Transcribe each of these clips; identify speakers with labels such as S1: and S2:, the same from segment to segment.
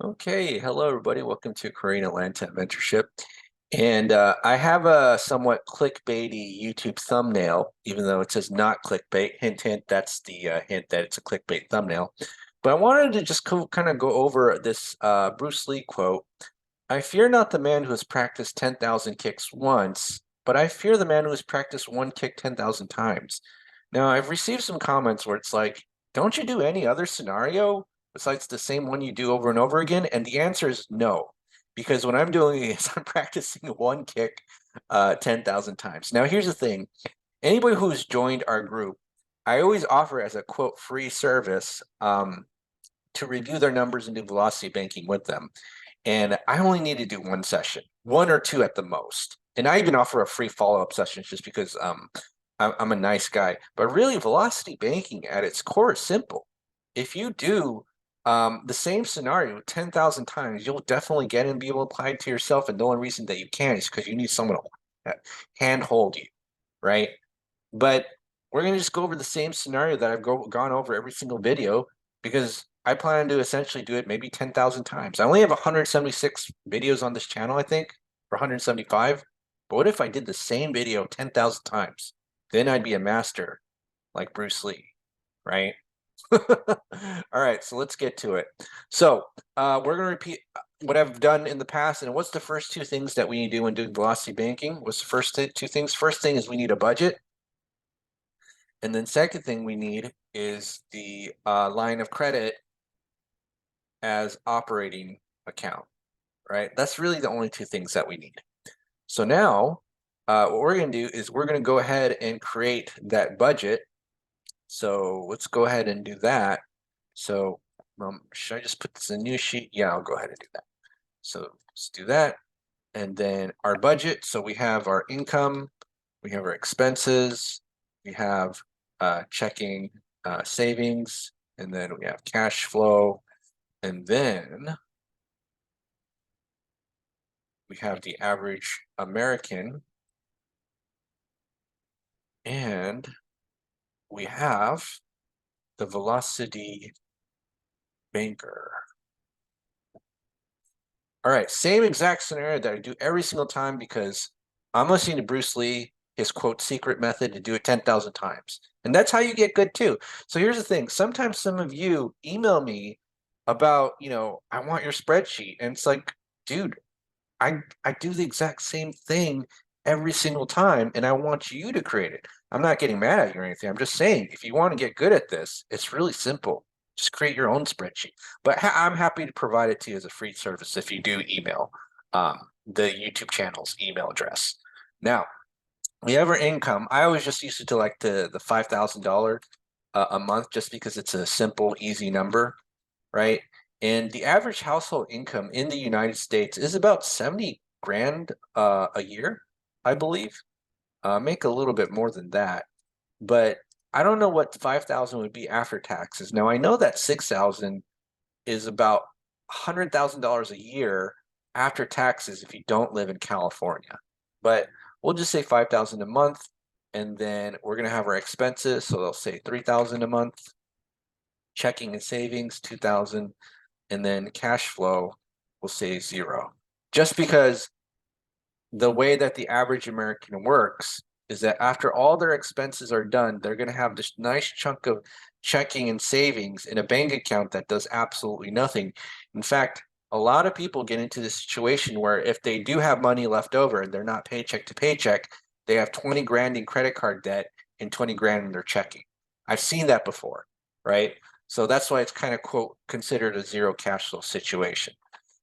S1: Okay, hello everybody. Welcome to Korean Atlanta Mentorship. And I have a somewhat clickbaity YouTube thumbnail, even though it says not clickbait. Hint, hint, that's the hint that it's a clickbait thumbnail. But I wanted to just kind of go over this Bruce Lee quote. I fear not the man who has practiced 10,000 kicks once, but I fear the man who has practiced one kick 10,000 times. Now, I've received some comments where it's like, don't you do any other scenario besides the same one you do over and over again? And the answer is no, because what I'm doing is I'm practicing one kick 10,000 times. Now, here's the thing. Anybody who's joined our group, I always offer as a quote free service to review their numbers and do velocity banking with them. And I only need to do one session, one or two at the most. And I even offer a free follow-up session just because I'm a nice guy. But really, velocity banking at its core is simple. If you do the same scenario 10,000 times, you'll definitely get it and be able to apply it to yourself. And the only reason that you can is because you need someone to handhold you, right? But we're going to just go over the same scenario that I've gone over every single video because I plan to essentially do it maybe 10,000 times. I only have 176 videos on this channel, I think, or 175. But what if I did the same video 10,000 times? Then I'd be a master like Bruce Lee, right? All right, so let's get to it. So we're going to repeat what I've done in the past. And what's the first two things that we need to do when doing velocity banking? What's the first two things? First thing is we need a budget. And then second thing we need is the line of credit as operating account, right? That's really the only two things that we need. So now what we're going to do is we're going to go ahead and create that budget. So let's go ahead and do that. So should I just put this in a new sheet? Yeah, I'll go ahead and do that. So let's do that. And then our budget. So we have our income, we have our expenses, we have checking savings, and then we have cash flow, and then we have the average American, and we have the velocity banker. All right, same exact scenario that I do every single time because I'm listening to Bruce Lee, his quote secret method to do it 10,000 times. And that's how you get good too. So here's the thing. Sometimes some of you email me about, I want your spreadsheet. And it's like, dude, I do the exact same thing every single time, and I want you to create it. I'm not getting mad at you or anything. I'm just saying, if you want to get good at this, it's really simple. Just create your own spreadsheet. But I'm happy to provide it to you as a free service if you do email the YouTube channel's email address. Now, we have our income. I always just used to do like the $5,000 a month just because it's a simple, easy number, right? And the average household income in the United States is about 70 grand a year, I believe. Make a little bit more than that, but I don't know what 5,000 would be after taxes. Now I know that 6,000 is about $100,000 a year after taxes if you don't live in California. But we'll just say 5,000 a month, and then we're gonna have our expenses, so they'll say 3,000 a month. Checking and savings 2,000, and then cash flow will say 0. Just because the way that the average American works is that after all their expenses are done, they're going to have this nice chunk of checking and savings in a bank account that does absolutely nothing. In fact, a lot of people get into this situation where if they do have money left over and they're not paycheck to paycheck, they have 20 grand in credit card debt and 20 grand in their checking. I've seen that before, right? So that's why it's kind of, quote, considered a zero cash flow situation.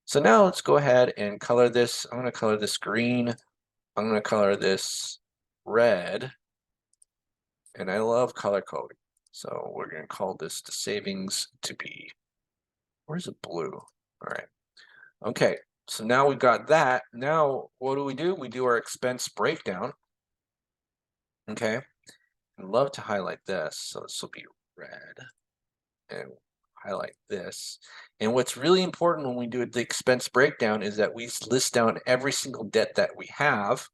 S1: So now let's go ahead and color this. I'm going to color this green. I'm going to color this red. And I love color coding. So we're going to call this the savings to be, where's the blue? All right. Okay. So now we've got that. Now what do? We do our expense breakdown. Okay. I'd love to highlight this. So this will be red. And highlight this. And what's really important when we do the expense breakdown is that we list down every single debt that we have,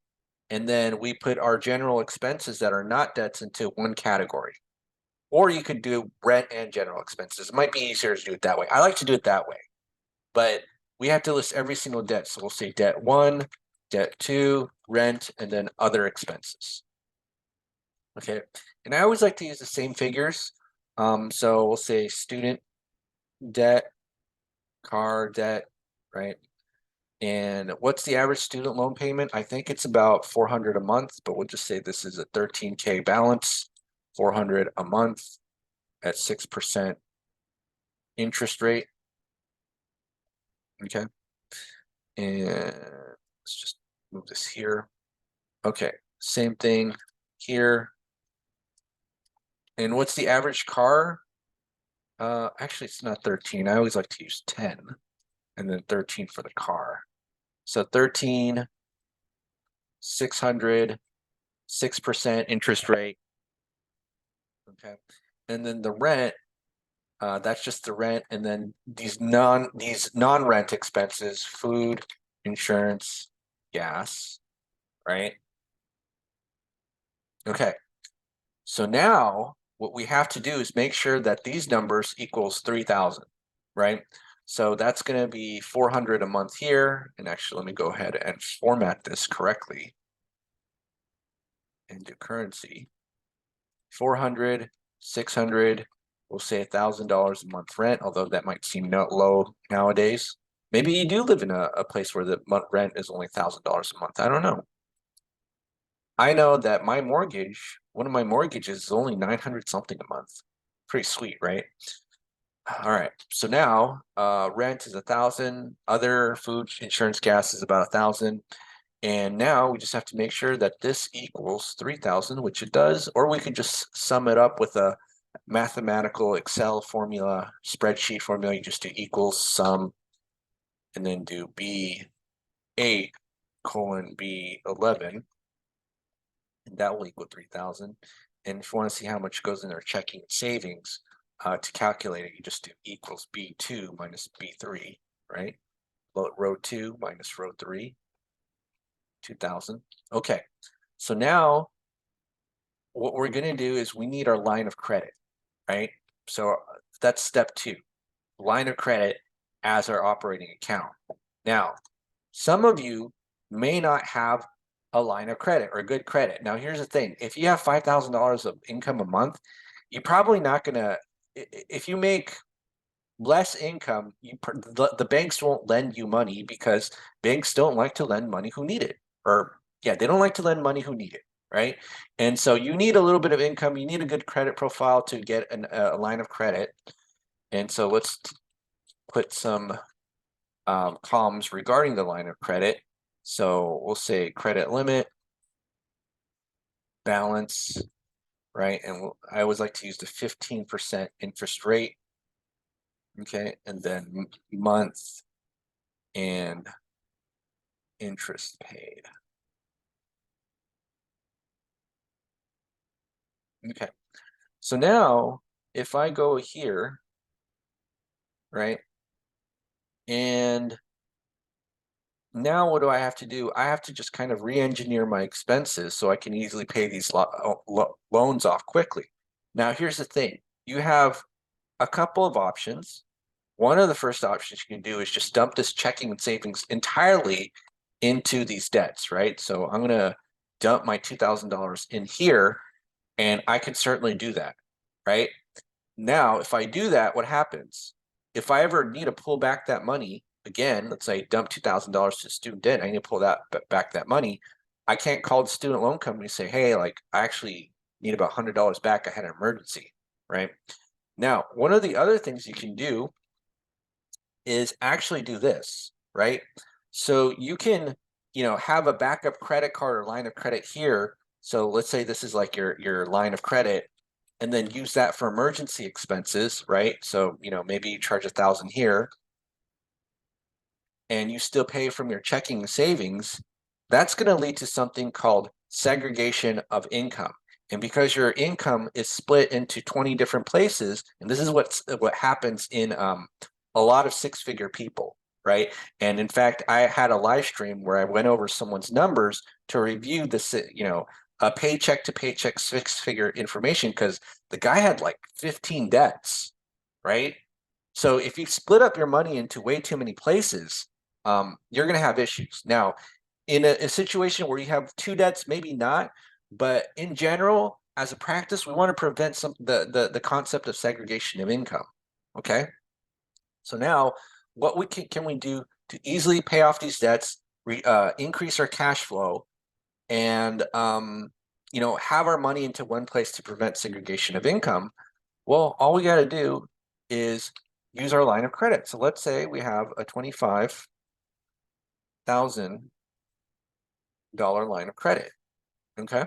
S1: and then we put our general expenses that are not debts into one category. Or you could do rent and general expenses. It might be easier to do it that way. I like to do it that way. but we have to list every single debt. So we'll say debt 1, debt 2, rent, and then other expenses. Okay, and I always like to use the same figures. So we'll say student debt, car debt, right? And what's the average student loan payment? I think it's about 400 a month, but we'll just say this is a 13K balance, 400 a month at 6% interest rate. Okay. And let's just move this here. Okay, same thing here. And what's the average car? Actually, it's not 13. I always like to use 10 and then 13 for the car. So 13, 600, 6% interest rate. Okay. And then the rent, that's just the rent. And then these non-rent expenses, food, insurance, gas, right? Okay. So now what we have to do is make sure that these numbers equals 3,000, right? So that's going to be 400 a month here. And actually, let me go ahead and format this correctly and do currency. 400, 600, we'll say $1,000 a month rent, although that might seem low nowadays. Maybe you do live in a place where the rent is only $1,000 a month. I don't know. I know that my mortgage, one of my mortgages is only 900 something a month. Pretty sweet, right? All right. So now rent is 1,000, other food, insurance, gas is about 1,000. And now we just have to make sure that this equals 3,000, which it does, or we could just sum it up with a mathematical Excel formula, spreadsheet formula. You just do equals sum and then do B8 colon B11. And that will equal 3,000. And if you want to see how much goes in our checking and savings, to calculate it, you just do equals B2 minus B3, right? Row 2 minus row 3, 2,000. Okay, so now what we're going to do is we need our line of credit, right? So that's step 2, line of credit as our operating account. Now, some of you may not have a line of credit or good credit. Now, here's the thing. If you have $5,000 of income a month, you're probably not going to, if you make less income, the banks won't lend you money because banks don't like to lend money who need it. Or, yeah, they don't like to lend money who need it, right? And so you need a little bit of income. You need a good credit profile to get a line of credit. And so let's put some columns regarding the line of credit. So we'll say credit limit, balance, right? And I always like to use the 15% interest rate. Okay, and then month and interest paid. Okay, so now if I go here, right, and now what do I have to do? I have to just kind of re-engineer my expenses so I can easily pay these loans off quickly. Now, here's the thing. You have a couple of options. One of the first options you can do is just dump this checking and savings entirely into these debts, right? So I'm going to dump my $2,000 in here, and I can certainly do that, right? Now, if I do that, what happens? If I ever need to pull back that money, again, let's say dump $2,000 to student debt, I need to pull back that money. I can't call the student loan company and say, hey, like I actually need about $100 back. I had an emergency, right? Now, one of the other things you can do is actually do this, right? So you can, have a backup credit card or line of credit here. So let's say this is like your line of credit, and then use that for emergency expenses, right? So, maybe you charge 1,000 here and you still pay from your checking and savings. That's going to lead to something called segregation of income. And because your income is split into 20 different places, and this is what happens in a lot of six-figure people, right? And in fact, I had a live stream where I went over someone's numbers to review this, a paycheck to paycheck six-figure information because the guy had like 15 debts, right? So if you split up your money into way too many places, you're going to have issues. Now, in a situation where you have two debts, maybe not, but in general, as a practice, we want to prevent the concept of segregation of income. Okay. So now, what can we do to easily pay off these debts, increase our cash flow, and have our money into one place to prevent segregation of income? Well, all we got to do is use our line of credit. So let's say we have a $25,000 line of credit. Okay,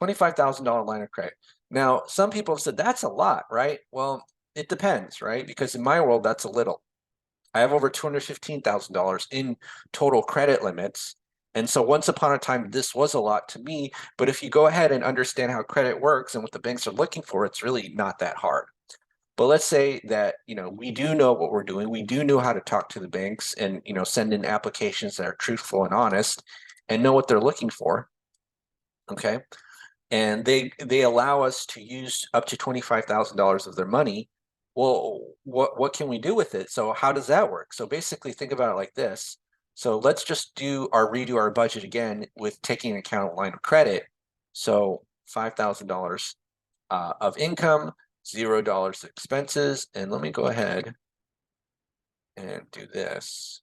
S1: $25,000 line of credit. Now, some people have said that's a lot, right? Well, it depends, right? Because in my world, that's a little. I have over $215,000 in total credit limits. And so once upon a time, this was a lot to me. But if you go ahead and understand how credit works and what the banks are looking for, it's really not that hard. But let's say that, we do know what we're doing. We do know how to talk to the banks and, send in applications that are truthful and honest and know what they're looking for. Okay. And they allow us to use up to $25,000 of their money. Well, what can we do with it? So how does that work? So basically think about it like this. So let's just redo our budget again with taking into account a line of credit. So $5,000 of income, $0 expenses. And let me go ahead and do this.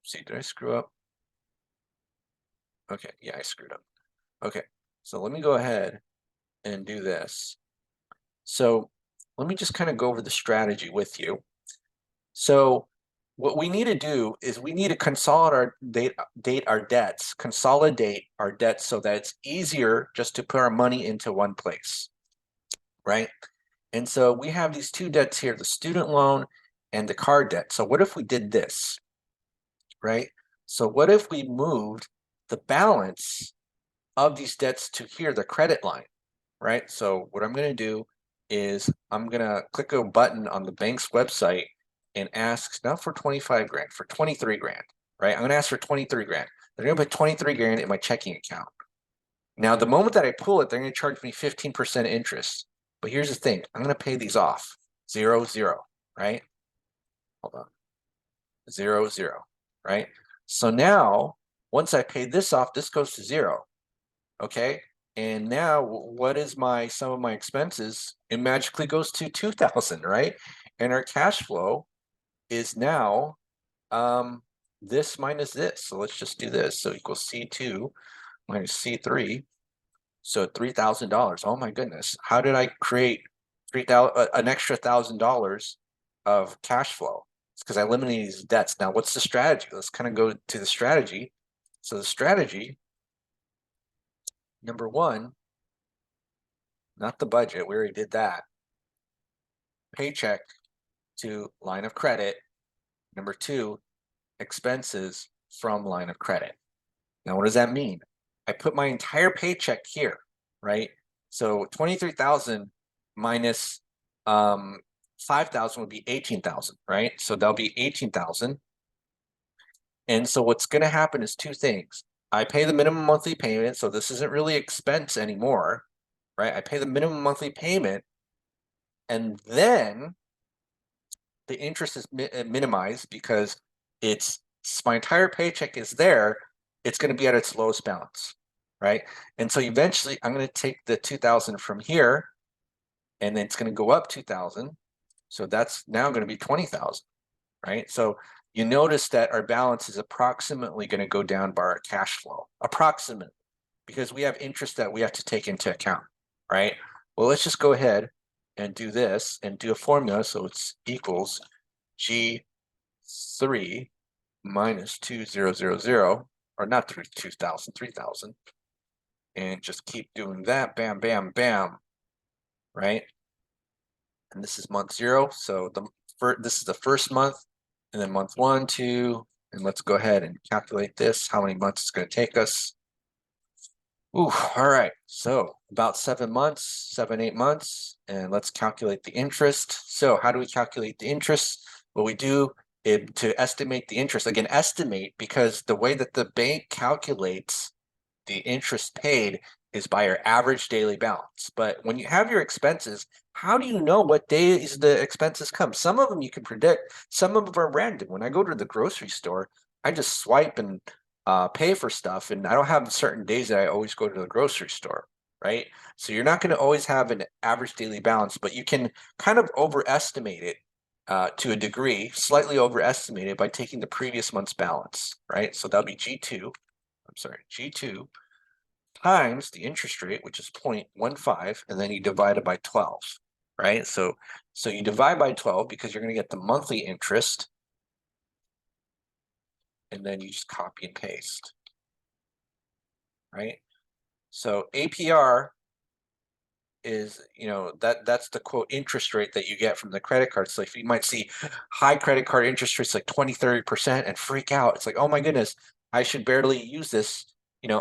S1: See, did I screw up? Okay, yeah, I screwed up. Okay, so let me go ahead and do this. So let me just kind of go over the strategy with you. So what we need to do is we need to consolidate our debts so that it's easier just to put our money into one place, right? And so we have these two debts here, the student loan and the car debt. So what if we did this, right? So what if we moved the balance of these debts to here, the credit line, right? So what I'm going to do is I'm going to click a button on the bank's website and ask not for 25 grand, for 23 grand, right? I'm going to ask for 23 grand. They're going to put 23 grand in my checking account. Now, the moment that I pull it, they're going to charge me 15% interest. But here's the thing, I'm going to pay these off 0, 0, right? Hold on. 0, 0, right? So now, once I pay this off, this goes to 0. Okay. And now what is some of my expenses? It magically goes to 2,000, right? And our cash flow is now this minus this. So let's just do this. So equals C2 minus C3. So $3,000. Oh my goodness. How did I create an extra $1,000 of cash flow? It's because I eliminated these debts. Now, what's the strategy? Let's kind of go to the strategy. So the strategy, number one, not the budget. We already did that. Paycheck to line of credit. Number two, expenses from line of credit. Now, what does that mean? I put my entire paycheck here, right? So 23,000 minus 5,000 would be 18,000, right? So that'll be 18,000. And so what's going to happen is two things. I pay the minimum monthly payment, so this isn't really expense anymore, right? I pay the minimum monthly payment, and then the interest is minimized because my entire paycheck is there. It's going to be at its lowest balance, right? And so eventually I'm going to take the 2,000 from here, and then it's going to go up 2,000. So that's now going to be 20,000, right? So you notice that our balance is approximately going to go down by our cash flow, approximately, because we have interest that we have to take into account, right? Well, let's just go ahead and do this and do a formula. So it's equals G3 minus 2,000, or not 2,000, 3,000. And just keep doing that, bam, bam, bam, right? And this is month 0. So this is the first month, and then month 1, 2, and let's go ahead and calculate this, how many months it's going to take us. Ooh, all right, so about 7 months, 7, 8 months, and let's calculate the interest. So how do we calculate the interest? What we do to estimate the interest, again, estimate, because the way that the bank calculates the interest paid is by your average daily balance. But when you have your expenses, how do you know what days the expenses come? Some of them you can predict, some of them are random. When I go to the grocery store, I just swipe and pay for stuff, and I don't have certain days that I always go to the grocery store, right? So you're not going to always have an average daily balance, but you can kind of overestimate it to a degree, slightly overestimate it by taking the previous month's balance, right? So that'll be G2 times the interest rate, which is 0.15, and then you divide it by 12, right? So you divide by 12 because you're going to get the monthly interest, and then you just copy and paste, right? So APR is, that's the quote interest rate that you get from the credit card. So if you might see high credit card interest rates like 20-30% and freak out, it's like, oh my goodness, I should barely use this,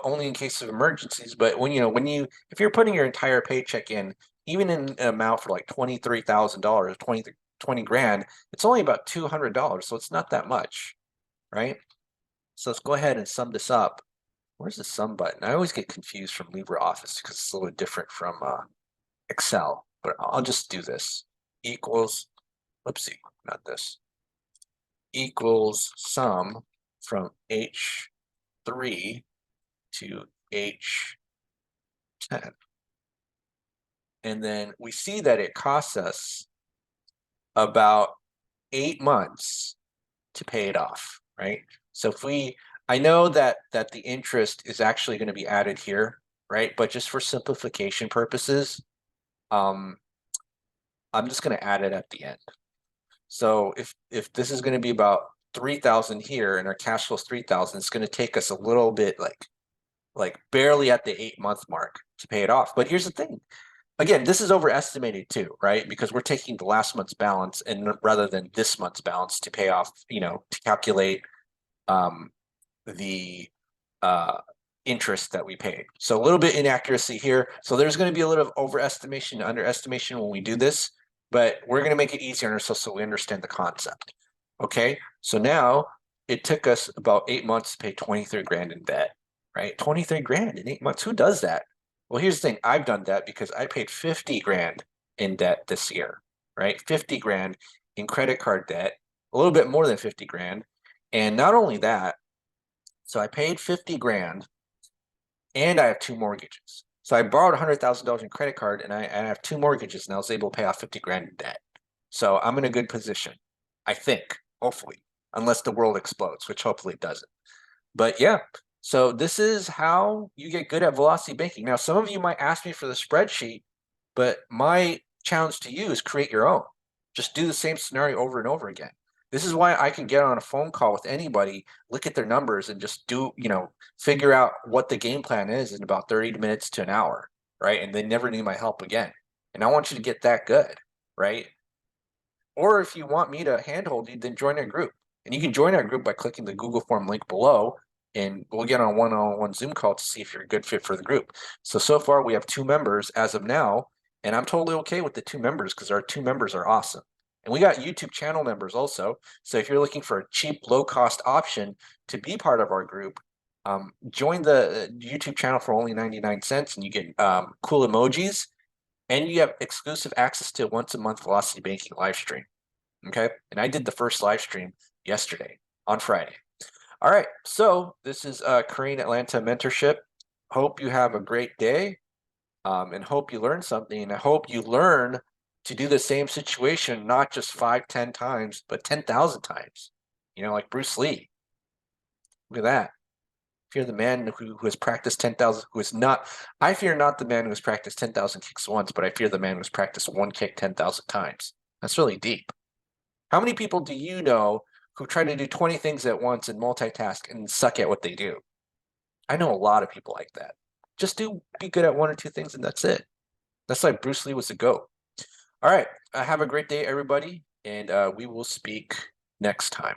S1: only in case of emergencies. But if you're putting your entire paycheck in, even in an amount for like $23,000, 20 grand, it's only about $200, so it's not that much, right? So let's go ahead and sum this up. Where's the sum button? I always get confused from LibreOffice because it's a little different from Excel, but I'll just do this. Equals, whoopsie, not this. Equals sum from H3 to H10. And then we see that it costs us about 8 months to pay it off, right? So I know that the interest is actually going to be added here, right? But just for simplification purposes, I'm just going to add it at the end. So if this is going to be about 3,000 here and our cash flow is 3,000, it's going to take us a little bit like barely at the 8-month mark to pay it off. But here's the thing. Again, this is overestimated too, right? Because we're taking the last month's balance and rather than this month's balance to pay off, to calculate the interest that we paid. So a little bit inaccuracy here. So there's going to be a little of overestimation, underestimation when we do this, but we're going to make it easier on ourselves so we understand the concept. Okay, so now it took us about 8 months to pay 23 grand in debt, right? 23 grand in 8 months. Who does that? Well, here's the thing. I've done that because I paid 50 grand in debt this year, right? 50 grand in credit card debt, a little bit more than 50 grand. And not only that, so I paid 50 grand and I have 2 mortgages. So I borrowed $100,000 in credit card and I have 2 mortgages and I was able to pay off 50 grand in debt. So I'm in a good position, I think, hopefully, unless the world explodes, which hopefully it doesn't. But yeah, so this is how you get good at velocity banking. Now, some of you might ask me for the spreadsheet, but my challenge to you is create your own. Just do the same scenario over and over again. This is why I can get on a phone call with anybody, look at their numbers, and just figure out what the game plan is in about 30 minutes to an hour, right? And they never need my help again. And I want you to get that good, right? Or if you want me to handhold you, then join our group. And you can join our group by clicking the Google form link below, and we'll get on a one-on-one Zoom call to see if you're a good fit for the group. So far we have 2 members as of now, and I'm totally okay with the 2 members because our 2 members are awesome. And we got YouTube channel members also. So if you're looking for a cheap, low-cost option to be part of our group, join the YouTube channel for only 99 cents, and you get cool emojis, and you have exclusive access to once-a-month Velocity Banking live stream. Okay, and I did the first live stream yesterday on Friday. All right, so this is Korean Atlanta Mentorship. Hope you have a great day, and hope you learn something. And I hope you learn to do the same situation, not just 5, 10 times, but 10,000 times. Like Bruce Lee. Look at that. Fear the man who has practiced 10,000, who is not. I fear not the man who has practiced 10,000 kicks once, but I fear the man who has practiced one kick 10,000 times. That's really deep. How many people do you know who try to do 20 things at once and multitask and suck at what they do? I know a lot of people like that. Just be good at 1 or 2 things and that's it. That's like Bruce Lee was a GOAT. All right. Have a great day, everybody, and we will speak next time.